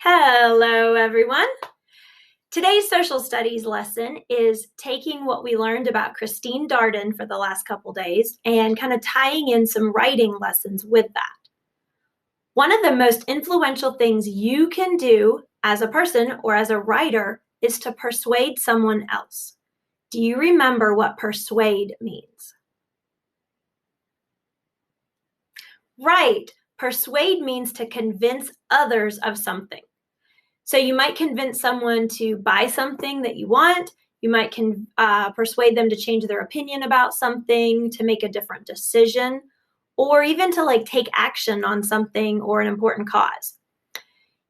Hello, everyone. Today's social studies lesson is taking what we learned about Christine Darden for the last couple days and kind of tying in some writing lessons with that. One of the most influential things you can do as a person or as a writer is to persuade someone else. Do you remember what persuade means? Right. Persuade means to convince others of something. So you might convince someone to buy something that you want. You might persuade them to change their opinion about something, to make a different decision, or even to take action on something or an important cause.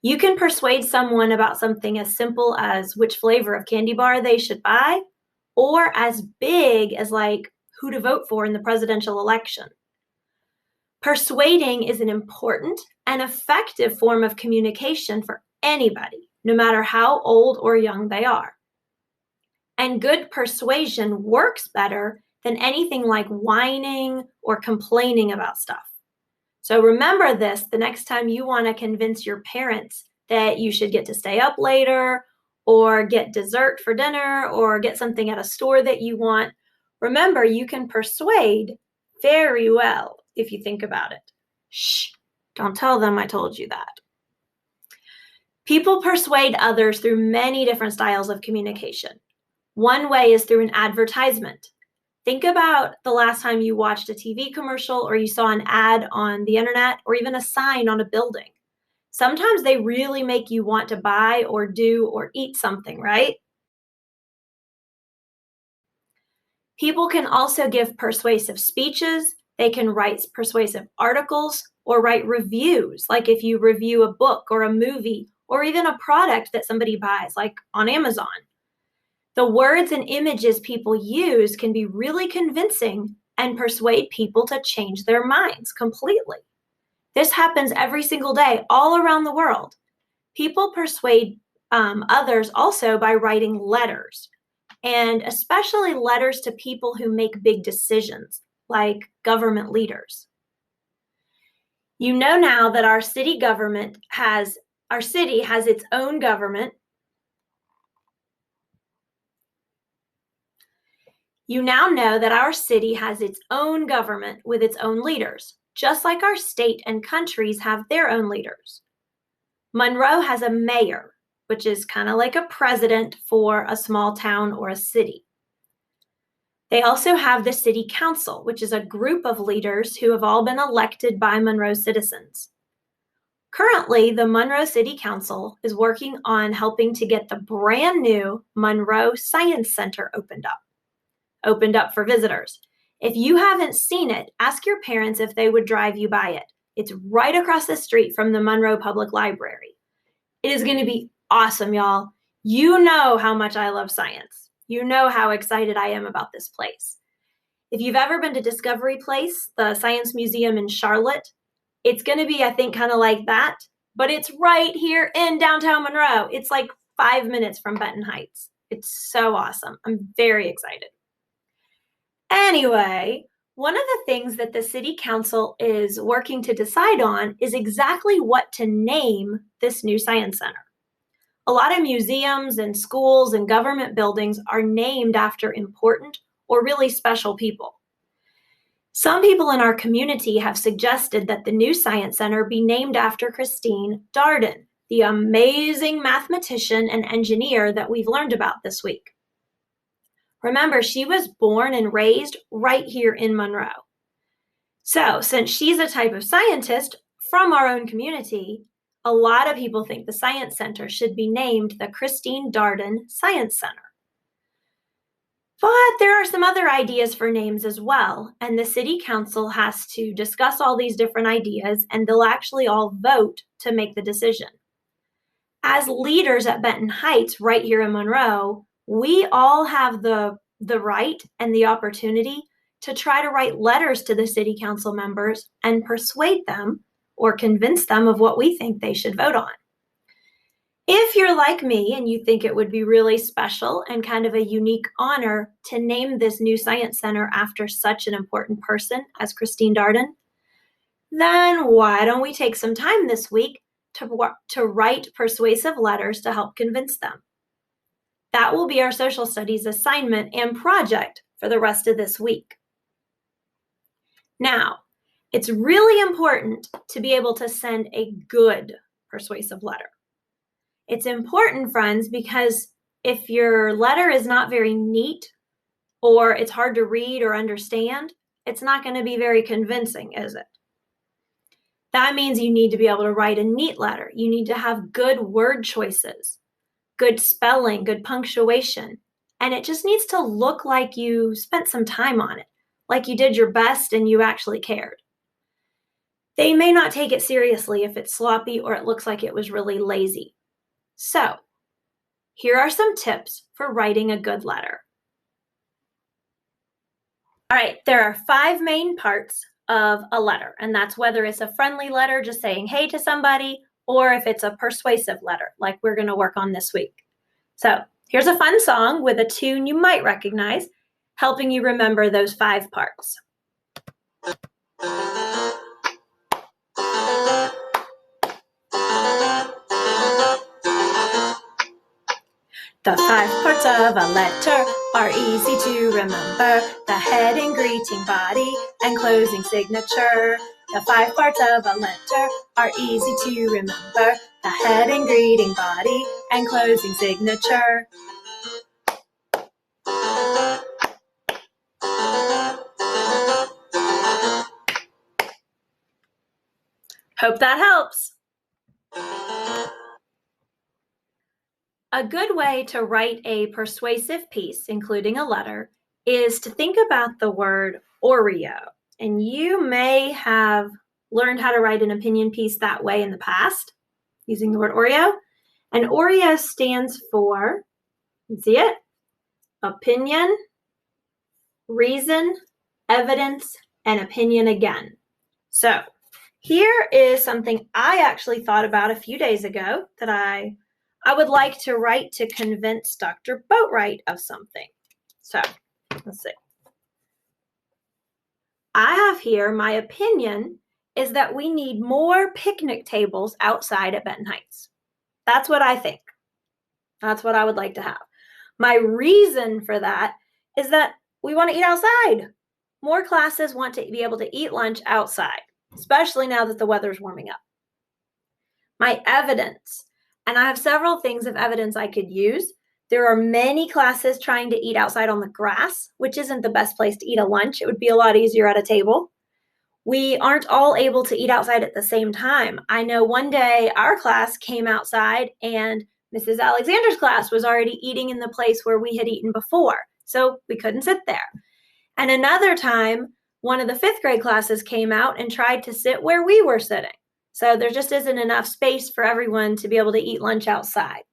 You can persuade someone about something as simple as which flavor of candy bar they should buy, or as big as who to vote for in the presidential election. Persuading is an important and effective form of communication for anybody, no matter how old or young they are. And good persuasion works better than anything like whining or complaining about stuff. So remember this the next time you want to convince your parents that you should get to stay up later or get dessert for dinner or get something at a store that you want. Remember, you can persuade very well if you think about it. Shh, don't tell them I told you that. People persuade others through many different styles of communication. One way is through an advertisement. Think about the last time you watched a TV commercial or you saw an ad on the internet or even a sign on a building. Sometimes they really make you want to buy or do or eat something, right? People can also give persuasive speeches. They can write persuasive articles or write reviews, like if you review a book or a movie or even a product that somebody buys, like on Amazon. The words and images people use can be really convincing and persuade people to change their minds completely. This happens every single day all around the world. People persuade others also by writing letters, and especially letters to people who make big decisions, like government leaders. You know now that our city has its own government. You now know that our city has its own government with its own leaders, just like our state and countries have their own leaders. Monroe has a mayor, which is kind of like a president for a small town or a city. They also have the city council, which is a group of leaders who have all been elected by Monroe citizens. Currently, the Monroe City Council is working on helping to get the brand new Monroe Science Center opened up for visitors. If you haven't seen it, ask your parents if they would drive you by it. It's right across the street from the Monroe Public Library. It is going to be awesome, y'all. You know how much I love science. You know how excited I am about this place. If you've ever been to Discovery Place, the Science Museum in Charlotte, it's going to be, I think, kind of like that, but it's right here in downtown Monroe. It's like 5 minutes from Benton Heights. It's so awesome. I'm very excited. Anyway, one of the things that the City Council is working to decide on is exactly what to name this new Science Center. A lot of museums and schools and government buildings are named after important or really special people. Some people in our community have suggested that the new Science Center be named after Christine Darden, the amazing mathematician and engineer that we've learned about this week. Remember, she was born and raised right here in Monroe. So, since she's a type of scientist from our own community, a lot of people think the Science Center should be named the Christine Darden Science Center. But there are some other ideas for names as well, and the City Council has to discuss all these different ideas, and they'll actually all vote to make the decision. As leaders at Benton Heights, right here in Monroe, we all have the right and the opportunity to try to write letters to the City Council members and persuade them or convince them of what we think they should vote on. If you're like me and you think it would be really special and kind of a unique honor to name this new Science Center after such an important person as Christine Darden, then why don't we take some time this week to write persuasive letters to help convince them. That will be our social studies assignment and project for the rest of this week. Now, it's really important to be able to send a good persuasive letter. It's important, friends, because if your letter is not very neat or it's hard to read or understand, it's not going to be very convincing, is it? That means you need to be able to write a neat letter. You need to have good word choices, good spelling, good punctuation, and it just needs to look like you spent some time on it, like you did your best and you actually cared. They may not take it seriously if it's sloppy or it looks like it was really lazy. So, here are some tips for writing a good letter. All right, there are 5 main parts of a letter, and that's whether it's a friendly letter just saying hey to somebody, or if it's a persuasive letter like we're going to work on this week. So here's a fun song with a tune you might recognize, helping you remember those 5 parts. The 5 parts of a letter are easy to remember: the heading, greeting, body, and closing signature. The 5 parts of a letter are easy to remember: the heading, greeting, body, and closing signature. Hope that helps. A good way to write a persuasive piece, including a letter, is to think about the word Oreo. And you may have learned how to write an opinion piece that way in the past, using the word Oreo. And Oreo stands for, you see it? Opinion, reason, evidence, and opinion again. So here is something I actually thought about a few days ago that I would like to write to convince Dr. Boatwright of something. So let's see. I have here, my opinion is that we need more picnic tables outside at Benton Heights. That's what I think. That's what I would like to have. My reason for that is that we want to eat outside. More classes want to be able to eat lunch outside, especially now that the weather's warming up. My evidence, and I have several things of evidence I could use. There are many classes trying to eat outside on the grass, which isn't the best place to eat a lunch. It would be a lot easier at a table. We aren't all able to eat outside at the same time. I know one day our class came outside and Mrs. Alexander's class was already eating in the place where we had eaten before, so we couldn't sit there. And another time, one of the 5th grade classes came out and tried to sit where we were sitting. So there just isn't enough space for everyone to be able to eat lunch outside.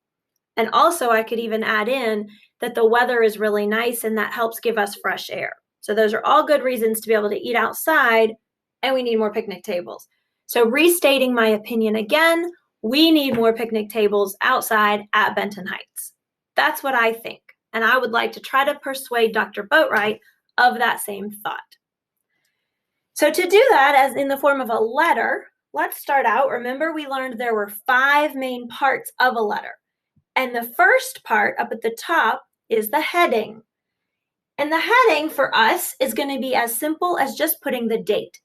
And also I could even add in that the weather is really nice and that helps give us fresh air. So those are all good reasons to be able to eat outside, and we need more picnic tables. So restating my opinion again, we need more picnic tables outside at Benton Heights. That's what I think. And I would like to try to persuade Dr. Boatwright of that same thought. So to do that, as in the form of a letter, let's start out. Remember, we learned there were 5 main parts of a letter. And the first part up at the top is the heading. And the heading for us is going to be as simple as just putting the date.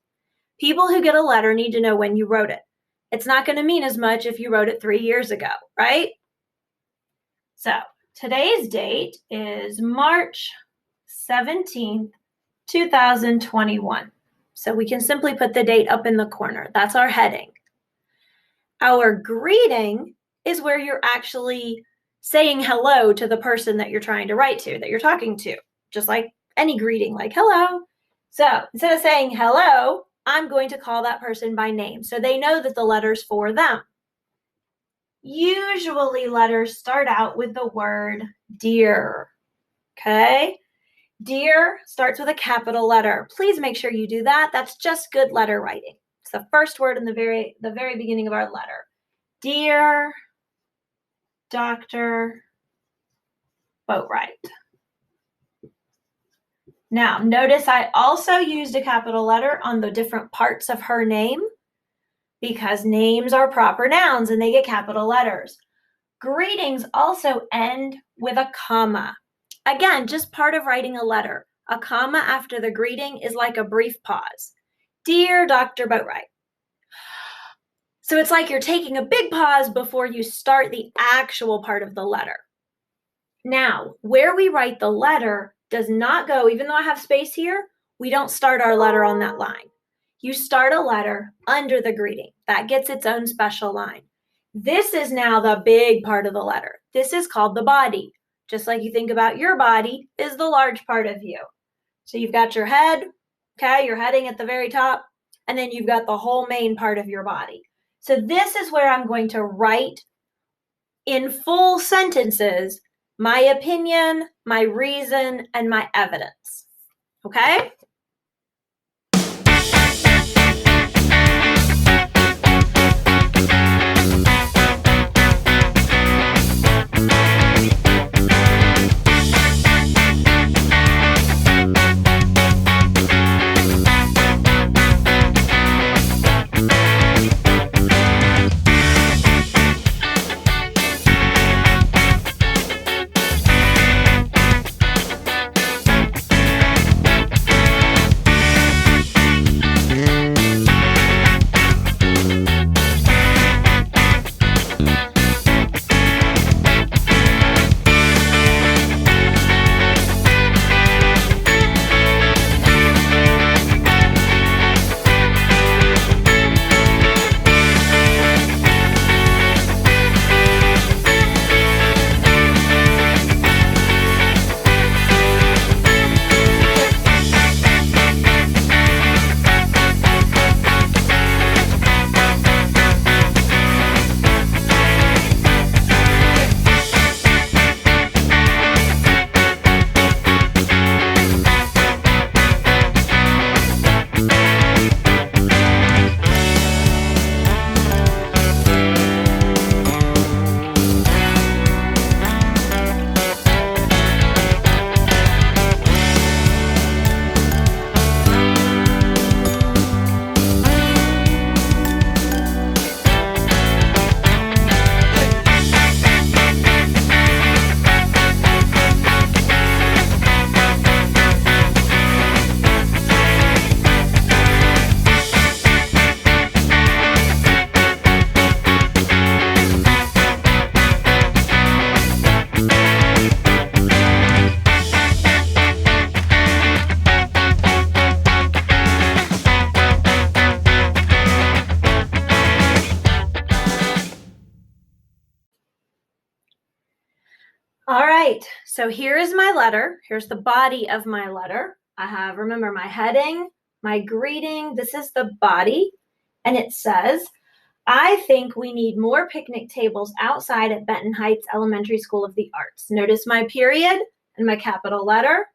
People who get a letter need to know when you wrote it. It's not going to mean as much if you wrote it 3 years ago, right? So today's date is March 17th, 2021. So we can simply put the date up in the corner. That's our heading. Our greeting is where you're actually saying hello to the person that you're trying to write to, that you're talking to, just like any greeting, like hello. So instead of saying hello, I'm going to call that person by name so they know that the letter's for them. Usually letters start out with the word dear, okay? Dear starts with a capital letter. Please make sure you do that. That's just good letter writing. It's the first word in the very beginning of our letter. Dear Dr. Boatwright. Now, notice I also used a capital letter on the different parts of her name because names are proper nouns and they get capital letters. Greetings also end with a comma. Again, just part of writing a letter. A comma after the greeting is like a brief pause. Dear Dr. Boatwright. So it's like you're taking a big pause before you start the actual part of the letter. Now, where we write the letter does not go, even though I have space here, we don't start our letter on that line. You start a letter under the greeting. That gets its own special line. This is now the big part of the letter. This is called the body. Just like you think about your body is the large part of you. So you've got your head, okay, you're heading at the very top, and then you've got the whole main part of your body. So this is where I'm going to write in full sentences my opinion, my reason, and my evidence. Okay? All right, so here is my letter. Here's the body of my letter. I have, remember, my heading, my greeting. This is the body, and it says, I think we need more picnic tables outside at Benton Heights Elementary School of the Arts. Notice my period and my capital letter.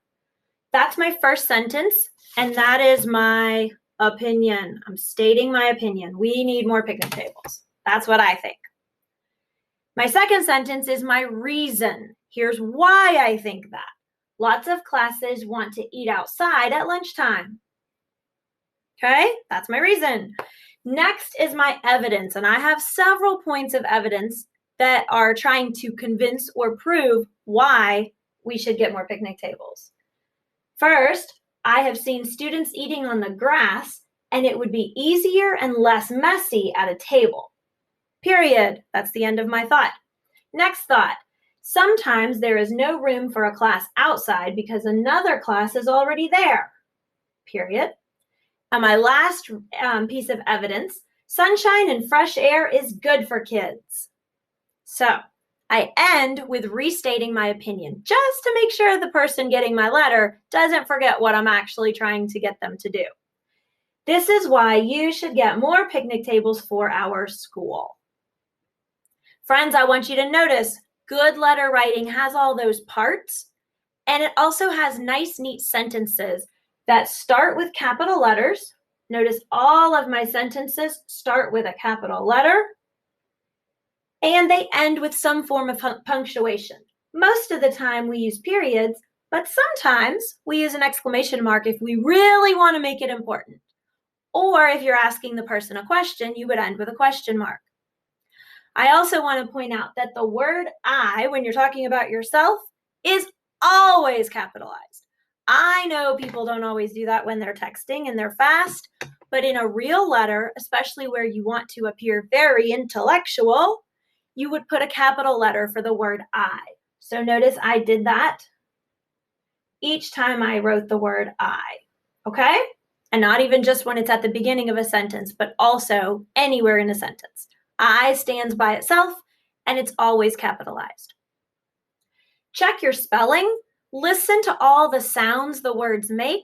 That's my first sentence, and that is my opinion. I'm stating my opinion. We need more picnic tables. That's what I think. My second sentence is my reason. Here's why I think that. Lots of classes want to eat outside at lunchtime. Okay, that's my reason. Next is my evidence, and I have several points of evidence that are trying to convince or prove why we should get more picnic tables. First, I have seen students eating on the grass, and it would be easier and less messy at a table. Period. That's the end of my thought. Next thought. Sometimes there is no room for a class outside because another class is already there. Period. And my last piece of evidence, sunshine and fresh air is good for kids. So I end with restating my opinion, just to make sure the person getting my letter doesn't forget what I'm actually trying to get them to do. This is why you should get more picnic tables for our school. Friends, I want you to notice good letter writing has all those parts, and it also has nice, neat sentences that start with capital letters. Notice all of my sentences start with a capital letter, and they end with some form of punctuation. Most of the time we use periods, but sometimes we use an exclamation mark if we really want to make it important. Or if you're asking the person a question, you would end with a question mark. I also want to point out that the word I, when you're talking about yourself, is always capitalized. I know people don't always do that when they're texting and they're fast, but in a real letter, especially where you want to appear very intellectual, you would put a capital letter for the word I. So notice I did that each time I wrote the word I, okay? And not even just when it's at the beginning of a sentence, but also anywhere in a sentence. I stands by itself, and it's always capitalized. Check your spelling. Listen to all the sounds the words make.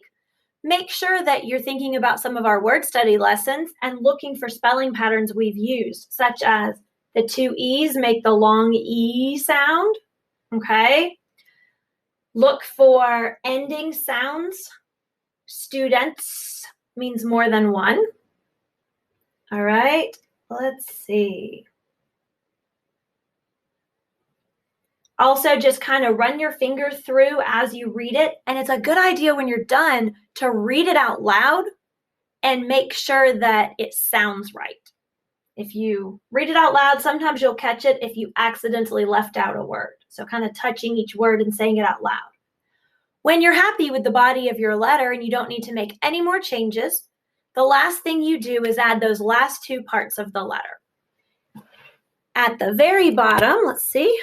Make sure that you're thinking about some of our word study lessons and looking for spelling patterns we've used, such as the two E's make the long E sound, okay? Look for ending sounds. Students means more than one. All right, let's see. Also, just kind of run your finger through as you read it. And it's a good idea when you're done to read it out loud and make sure that it sounds right. If you read it out loud, sometimes you'll catch it if you accidentally left out a word. So kind of touching each word and saying it out loud. When you're happy with the body of your letter and you don't need to make any more changes, the last thing you do is add those last two parts of the letter. At the very bottom, let's see,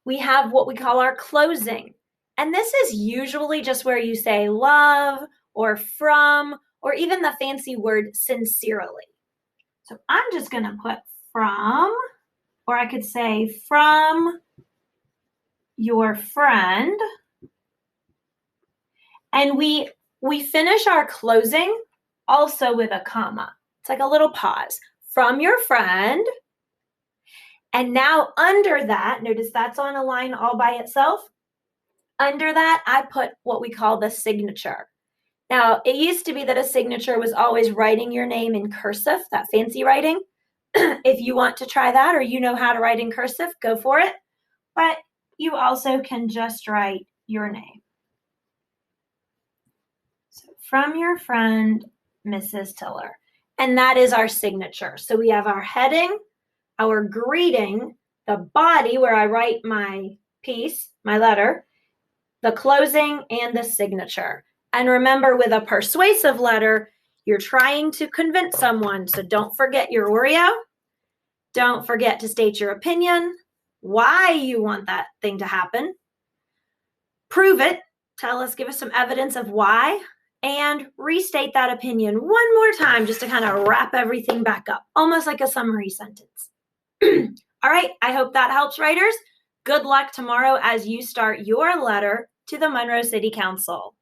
we have what we call our closing. And this is usually just where you say love or from or even the fancy word sincerely. So I'm just going to put from, or I could say from your friend. And we finish our closing also with a comma. It's like a little pause. From your friend. And now under that, notice that's on a line all by itself. Under that, I put what we call the signature. Now, it used to be that a signature was always writing your name in cursive, that fancy writing. If you want to try that or you know how to write in cursive, go for it. But you also can just write your name. So from your friend, Mrs. Tiller. And that is our signature. So we have our heading, our greeting, the body where I write my piece, my letter, the closing, and the signature. And remember, with a persuasive letter, you're trying to convince someone. So don't forget your Oreo. Don't forget to state your opinion, why you want that thing to happen. Prove it. Tell us, give us some evidence of why. And restate that opinion one more time just to kind of wrap everything back up, almost like a summary sentence. All right, I hope that helps, writers. Good luck tomorrow as you start your letter to the Monroe City Council.